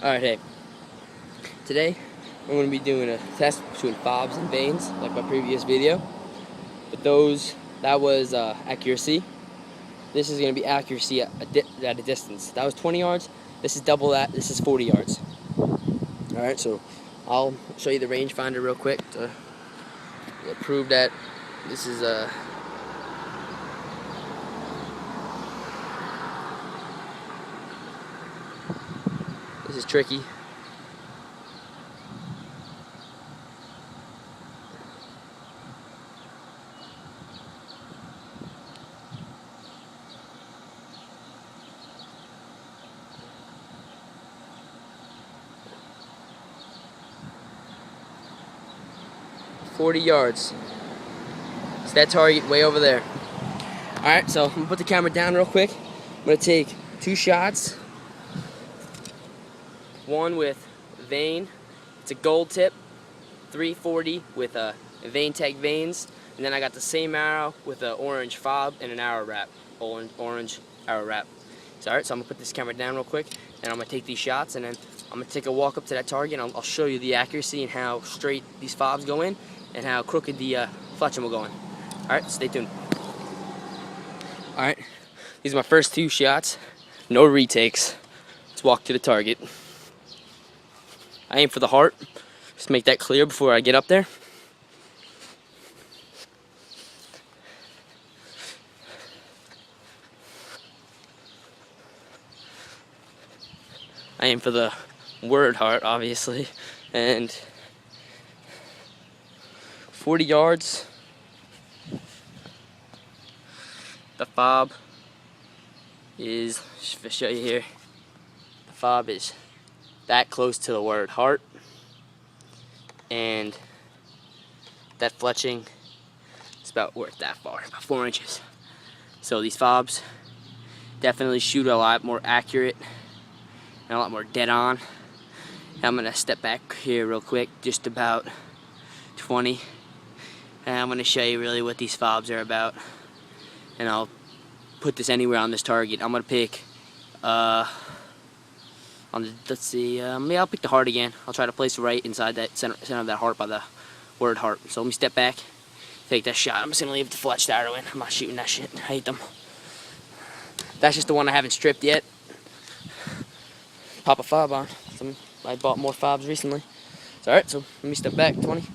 Alright, hey. Today, I'm going to be doing a test between FOBs and vanes, like my previous video. But that was accuracy. This is going to be accuracy at a distance. That was 20 yards. This is double that. This is 40 yards. Alright, so I'll show you the rangefinder real quick to prove that this is tricky. "40 yards. It's that target way over there." Alright, so I'm going to put the camera down real quick. I'm going to take 2 shots. One with vane, it's a gold tip, 340 with vane tech vanes, and then I got the same arrow with an orange fob and an arrow wrap, orange arrow wrap. Alright, so I'm going to put this camera down real quick, and I'm going to take these shots, and then I'm going to take a walk up to that target, and I'll show you the accuracy and how straight these fobs go in, and how crooked the fletching will go in. Alright, stay tuned. Alright, these are my first 2 shots, no retakes. Let's walk to the target. I aim for the heart, just make that clear before I get up there. I aim for the word heart, obviously, and 40 yards. The fob is, just to show you here, the fob is that close to the word heart, and that fletching is about worth that far, about 4 inches. So these fobs definitely shoot a lot more accurate and a lot more dead on. I'm gonna step back here real quick, just about 20, and I'm gonna show you really what these fobs are about. And I'll put this anywhere on this target. I'm gonna pick let's see, maybe I'll pick the heart again. I'll try to place it right inside that center of that heart by the word heart. So let me step back, take that shot. I'm just gonna leave the fletched arrow in. I'm not shooting that shit. I hate them. That's just the one I haven't stripped yet. Pop a fob on. I bought more fobs recently. It's alright, so let me step back, 20. I'm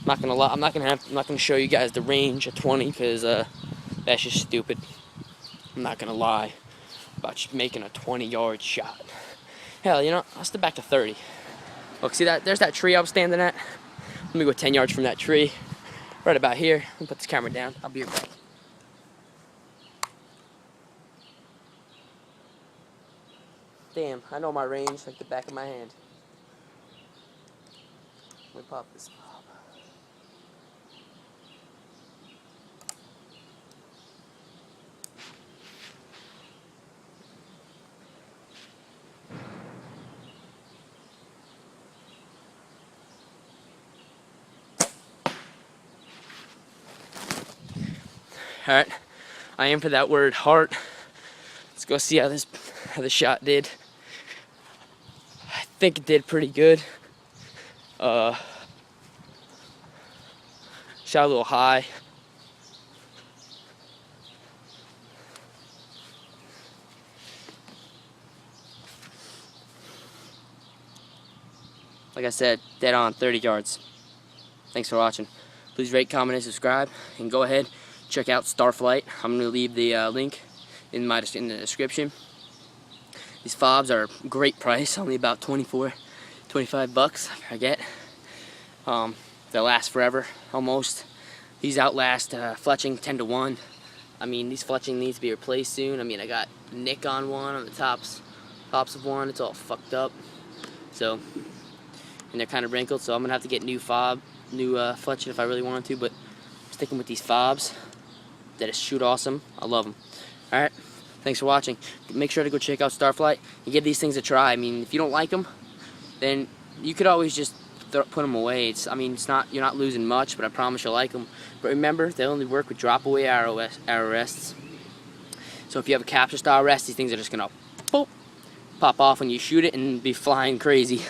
not gonna lie, I'm not gonna show you guys the range at 20 because that's just stupid. I'm not gonna lie about making a 20-yard shot. Hell, you know, I'll step back to 30. Look, see that? There's that tree I was standing at. Let me go 10 yards from that tree, right about here. Let me put this camera down. I'll be right back. Damn, I know my range like the back of my hand. Let me pop this fob. Alright, I aim for that word heart. Let's go see how the shot did. I think it did pretty good. Shot a little high. Like I said, dead on, 30 yards. Thanks for watching. Please rate, comment, and subscribe, and go ahead, check out Starrflight. I'm going to leave the link in the description. These fobs are a great price, only about 25 bucks, I forget. They'll last forever, almost. These outlast fletching 10 to 1. I mean, these fletching needs to be replaced soon. I mean, I got nick on one, on the tops of one. It's all fucked up. So, and they're kind of wrinkled, so I'm going to have to get new fletching if I really wanted to, but I'm sticking with these fobs that shoot awesome. I love them. Alright, thanks for watching. Make sure to go check out Starrflight and give these things a try. I mean, if you don't like them, then you could always just put them away. You're not losing much, but I promise you'll like them. But remember, they only work with drop-away arrow rests. So if you have a capture style rest, these things are just gonna boop, pop off when you shoot it and be flying crazy.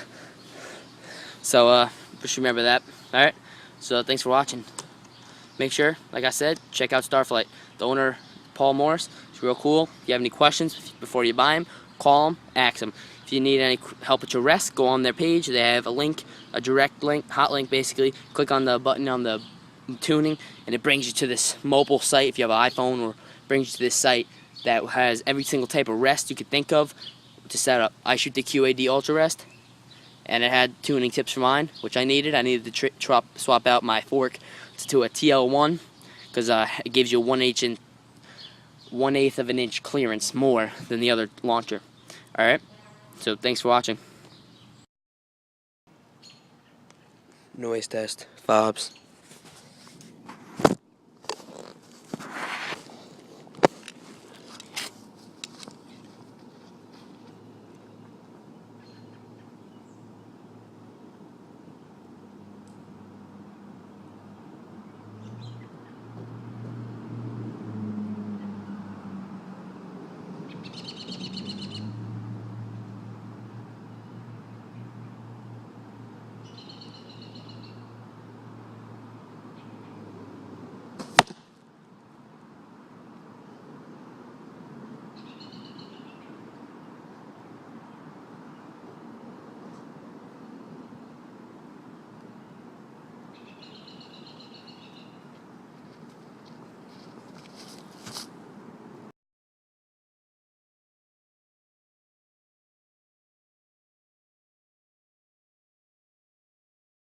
So just remember that. Alright, so thanks for watching. Make sure, like I said, check out Starrflight. The owner, Paul Morris, is real cool. If you have any questions before you buy him, call him, ask him. If you need any help with your rest, go on their page. They have a link, a direct link, hot link basically. Click on the button on the tuning and it brings you to this mobile site if you have an iPhone, or brings you to this site that has every single type of rest you could think of to set up. I shoot the QAD Ultra Rest, and it had tuning tips for mine, which I needed. I needed to swap out my fork to a TL1 because it gives you 1/8 of an inch clearance more than the other launcher. Alright, so thanks for watching. Noise test. FOBs.